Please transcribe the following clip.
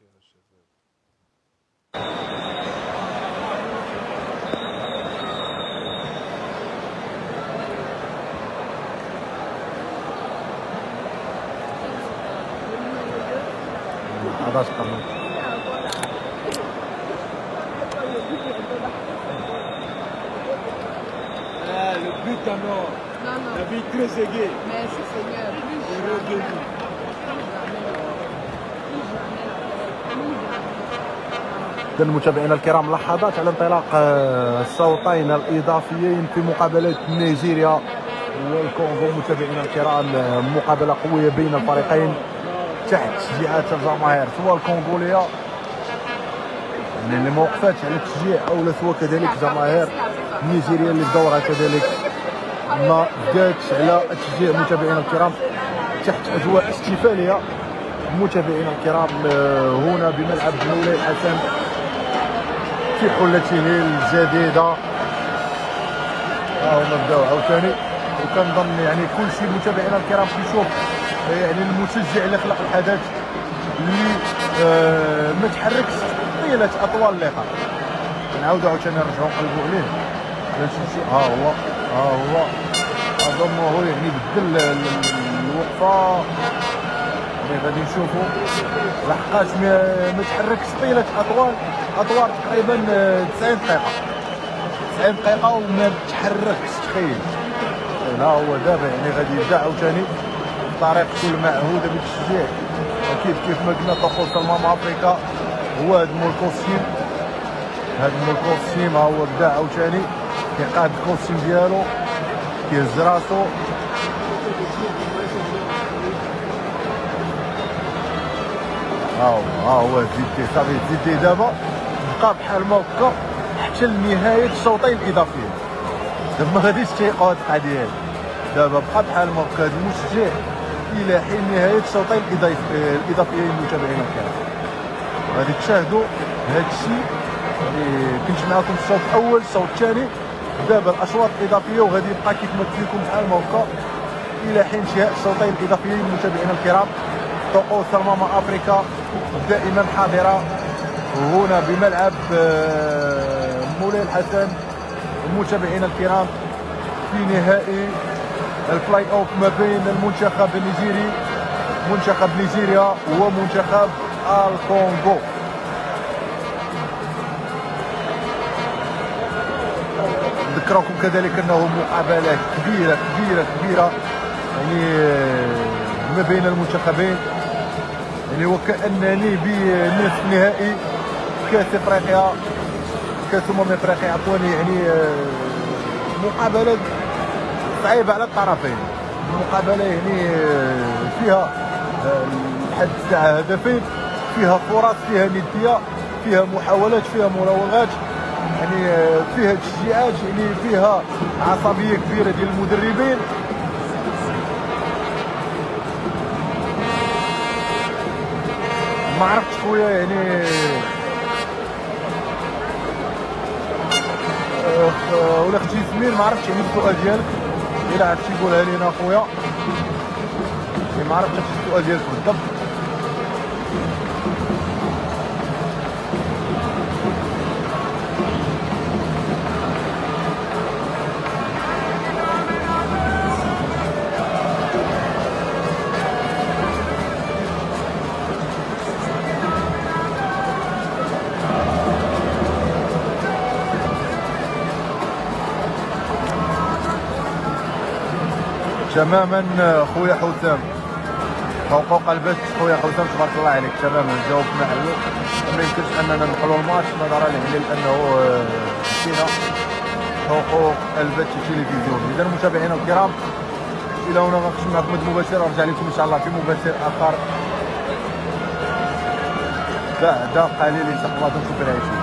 يا شباب. هذا قانون. Le but alors, Non, non. la vie très égée. Merci Seigneur. Heureux de lui. إذن متابعينا الكرام، لحظات على انطلاق الصوتين الإضافيين في مقابلة نيجيريا والكونغو. متابعينا الكرام، مقابلة قوية بين الفريقين تحت تشجيعات الجماهير، سواء الكونغولية اللي ما وقفتش على التشجيع، أو سواء كذلك جماهير نيجيريا اللي بدورها كذلك ما بداتش على التشجيع. متابعينا الكرام، تحت أجواء احتفالية. متابعينا الكرام، هنا بملعب مولاي الحسن في حلته الجديدة. هما بداو عاوتاني، وكنظن يعني كل شيء متابعينا الكرام كيشوف يعني المشجع اللي خلق الحدث اللي ما تحركش طيلة أطوال اللقاء. نعاودو عاوتاني نرجعو نقلبو عليه باش نشوف. ها هو أظنه يعني بدل الوقفة اللي غادي نشوفو، لحقاش ما تحركش طيلة أطوال تقريبا 90 دقيقة وما تحركش. تخيل. ها هو دابا يعني غادي يبدا عاوتاني بطريقته المعهودة بالتشجيع. أكيد كيف ما قلنا طقوس افريكا هو هدمو الكوستيم. ها هو بدا عاوتاني كيقاد الكوستيم ديالو، كيهز راسو. ها هو زيدتي صافي، زيدتي دابا بقى بحال ما هكا حتى لنهاية الشوطين الإضافيين. دابا ما غاديش تيقعوا هاد القضية هادي، دابا بقى بحال ما هكا هاد المشجع إلى حين نهاية الشوطين الإضافيين. متابعينا الكرام، غادي تشاهدوا هاد الشيء اللي كنت معاكم في الشوط الأول، الشوط الثاني. دابا الأشواط الإضافية وغادي يبقى كيف ما قلت لكم بحال ما هكا إلى حين انتهاء الشوطين الإضافيين. متابعينا الكرام، طقوس افريكا دائما حاضرة هنا بملعب مولاي الحسن. متابعينا الكرام، في نهائي البلاي اوف ما بين المنتخب النيجيري، منتخب نيجيريا ومنتخب الكونغو. نذكركم كذلك انه مقابلة كبيرة يعني ما بين المنتخبين، يعني وكأنني بنصف نهائي كأس افريقيا، كأس افريقيا عفوا. يعني مقابلة صعيبة على الطرفين، مقابلة يعني فيها لحد الساعة هدفين، فيها فرص، فيها ندية، فيها محاولات، فيها مراوغات، يعني فيها تشجيعات، يعني فيها عصبية كبيرة ديال المدربين. ما عرفتش خويا يعني ولا اختي سمير، ما عرفتش يعني السؤال ديالك، الا عرفتي قولها لينا خويا. ما عرفتش السؤال ديالك بالضبط. تماما خويا حسام، فوق البث خويا حسام، تبارك الله عليك. تماما جاوبت معه. ما يمكنش اننا نقلوا الماتش نظرا لانه مشينا حقوق البث التلفزيوني. اذا متابعينا الكرام، الى هنا غنختم معكم المباشر، ارجع لكم ان شاء الله في مباشر اخر بعد قليل ان شاء الله. دمتم بالعافيه.